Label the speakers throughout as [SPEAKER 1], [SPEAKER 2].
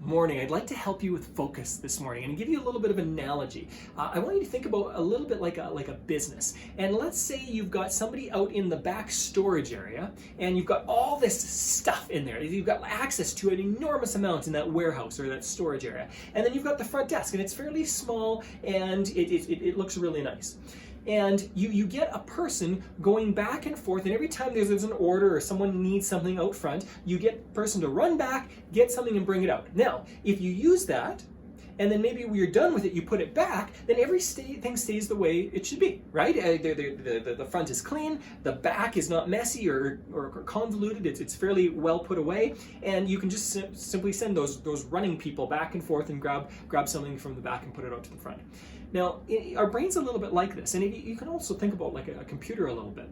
[SPEAKER 1] Morning. I'd like to help you with focus this morning and give you a little bit of an analogy. I want you to think about a little bit like a business. And let's say you've got somebody out in the back storage area and you've got all this stuff in there. You've got access to an enormous amount in that warehouse or that storage area. And then you've got the front desk and it's fairly small and it looks really nice. And you get a person going back and forth, and every time there's an order or someone needs something out front, you get a person to run back, get something and bring it out. Now, if you use that, and then maybe when you're done with it, you put it back, then everything stays the way it should be, right? The front is clean, the back is not messy or convoluted, it's fairly well put away, and you can just simply send those running people back and forth and grab something from the back and put it out to the front. Now, our brain's a little bit like this, and you can also think about like a computer a little bit.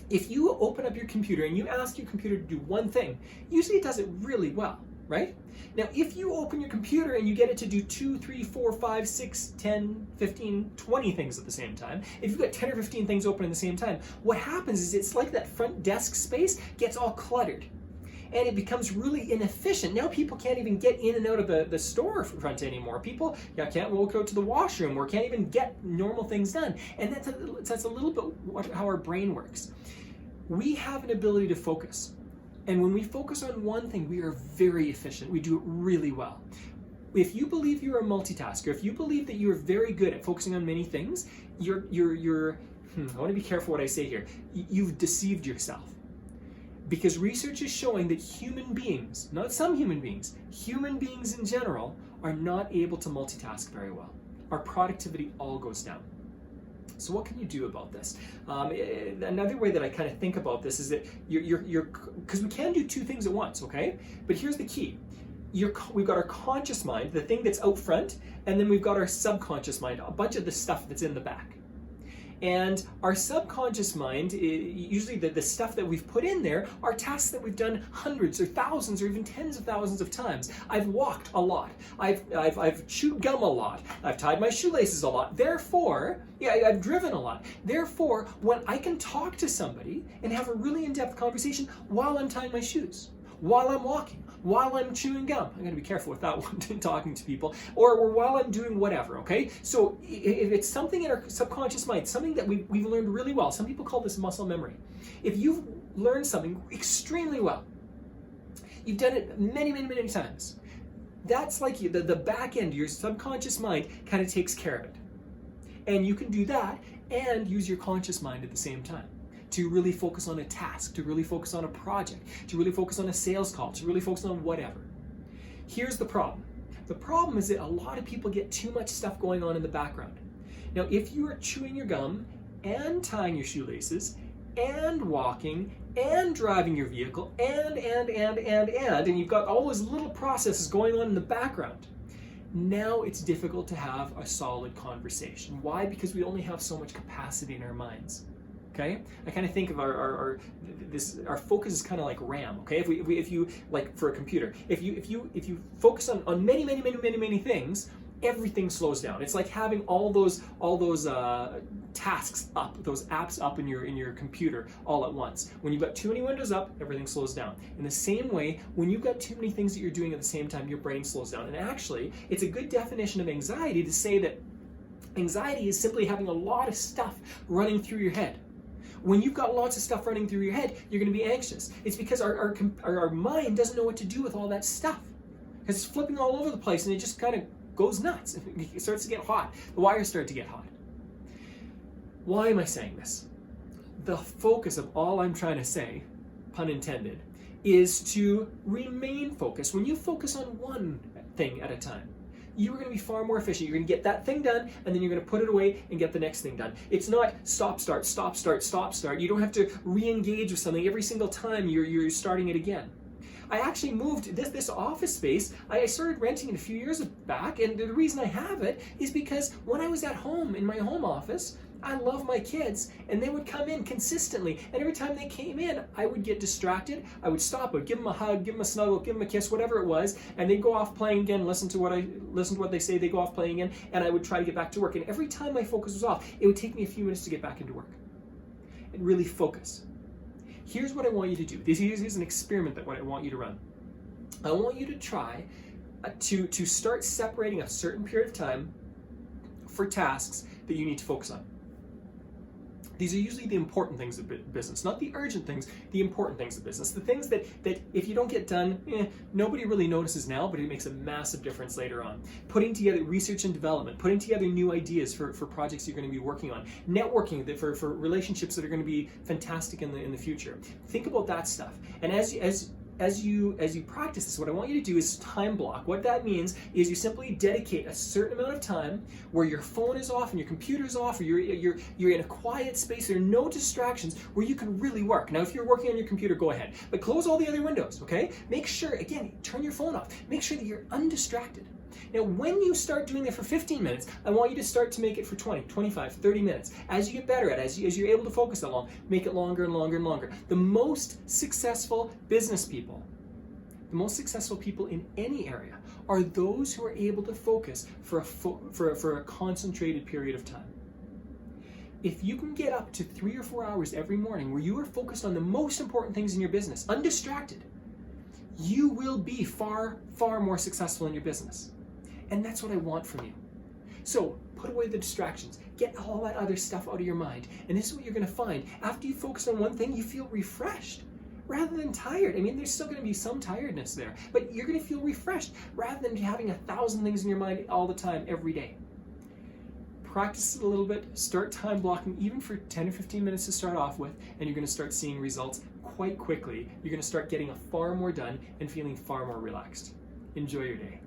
[SPEAKER 1] If you open up your computer and you ask your computer to do one thing, usually it does it really well, right? Now, if you open your computer and you get it to do 2, 3, 4, 5, 6, 10, 15, 20 things at the same time, if you've got 10 or 15 things open at the same time, what happens is it's like that front desk space gets all cluttered. And it becomes really inefficient. Now people can't even get in and out of the storefront anymore. People can't walk out to the washroom or can't even get normal things done. And that's a little bit how our brain works. We have an ability to focus. And when we focus on one thing, we are very efficient. We do it really well. If you believe you're a multitasker, if you believe that you're very good at focusing on many things, I want to be careful what I say here. You've deceived yourself. Because research is showing that human beings, not some human beings in general, are not able to multitask very well. Our productivity all goes down. So what can you do about this? Another way that I kind of think about this is that because we can do two things at once, okay? But here's the key. We've got our conscious mind, the thing that's out front, and then we've got our subconscious mind, a bunch of the stuff that's in the back. And our subconscious mind, usually the stuff that we've put in there, are tasks that we've done hundreds or thousands or even tens of thousands of times. I've walked a lot. I've chewed gum a lot. I've tied my shoelaces a lot. Therefore, I've driven a lot. Therefore, when I can talk to somebody and have a really in-depth conversation while I'm tying my shoes, while I'm walking, while I'm chewing gum. I'm going to be careful with that one, talking to people, or while I'm doing whatever, okay? So if it's something in our subconscious mind, something that we've learned really well, some people call this muscle memory. If you've learned something extremely well, you've done it many, many, many times, that's like the back end, your subconscious mind kind of takes care of it. And you can do that and use your conscious mind at the same time, to really focus on a task, to really focus on a project, to really focus on a sales call, to really focus on whatever. Here's the problem. The problem is that a lot of people get too much stuff going on in the background. Now, if you are chewing your gum and tying your shoelaces and walking and driving your vehicle and you've got all those little processes going on in the background, now it's difficult to have a solid conversation. Why? Because we only have so much capacity in our minds. Okay, I kind of think of our focus is kind of like RAM. Okay, if you like for a computer, if you focus on many things, everything slows down. It's like having all those tasks up, those apps up in your computer all at once. When you've got too many windows up, everything slows down. In the same way, when you've got too many things that you're doing at the same time, your brain slows down. And actually, it's a good definition of anxiety to say that anxiety is simply having a lot of stuff running through your head. When you've got lots of stuff running through your head, you're going to be anxious. It's because our mind doesn't know what to do with all that stuff. Because it's flipping all over the place and it just kind of goes nuts. It starts to get hot. The wires start to get hot. Why am I saying this? The focus of all I'm trying to say, pun intended, is to remain focused. When you focus on one thing at a time, you are going to be far more efficient. You're going to get that thing done, and then you're going to put it away and get the next thing done. It's not stop, start, stop, start, stop, start. You don't have to re-engage with something every single time you're starting it again. I actually moved this office space. I started renting it a few years back, and the reason I have it is because when I was at home in my home office, I love my kids, and they would come in consistently, and every time they came in, I would get distracted. I would stop, I would give them a hug, give them a snuggle, give them a kiss, whatever it was, and they'd go off playing again, listen to what they say, they go off playing again, and I would try to get back to work. And every time my focus was off, it would take me a few minutes to get back into work and really focus. Here's what I want you to do. Here's an experiment that I want you to run. I want you to try to start separating a certain period of time for tasks that you need to focus on. These are usually the important things of business, not the urgent things, the important things of business. The things that if you don't get done, nobody really notices now, but it makes a massive difference later on. Putting together research and development, putting together new ideas for projects you're going to be working on, networking for relationships that are going to be fantastic in the future. Think about that stuff. And as you practice this, what I want you to do is time block. What that means is you simply dedicate a certain amount of time where your phone is off and your computer's off, or you're in a quiet space, there are no distractions, where you can really work. Now, if you're working on your computer, go ahead, but close all the other windows, okay? Make sure, again, turn your phone off. Make sure that you're undistracted. Now, when you start doing it for 15 minutes, I want you to start to make it for 20, 25, 30 minutes. As you get better at it, as you're able to focus that long, make it longer and longer and longer. The most successful business people, the most successful people in any area, are those who are able to focus for a concentrated period of time. If you can get up to 3 or 4 hours every morning where you are focused on the most important things in your business, undistracted, you will be far, far more successful in your business. And that's what I want from you. So put away the distractions. Get all that other stuff out of your mind. And this is what you're going to find. After you focus on one thing, you feel refreshed rather than tired. I mean, there's still going to be some tiredness there, but you're going to feel refreshed rather than having 1,000 things in your mind all the time, every day. Practice it a little bit. Start time blocking, even for 10 or 15 minutes to start off with, and you're going to start seeing results quite quickly. You're going to start getting far more done and feeling far more relaxed. Enjoy your day.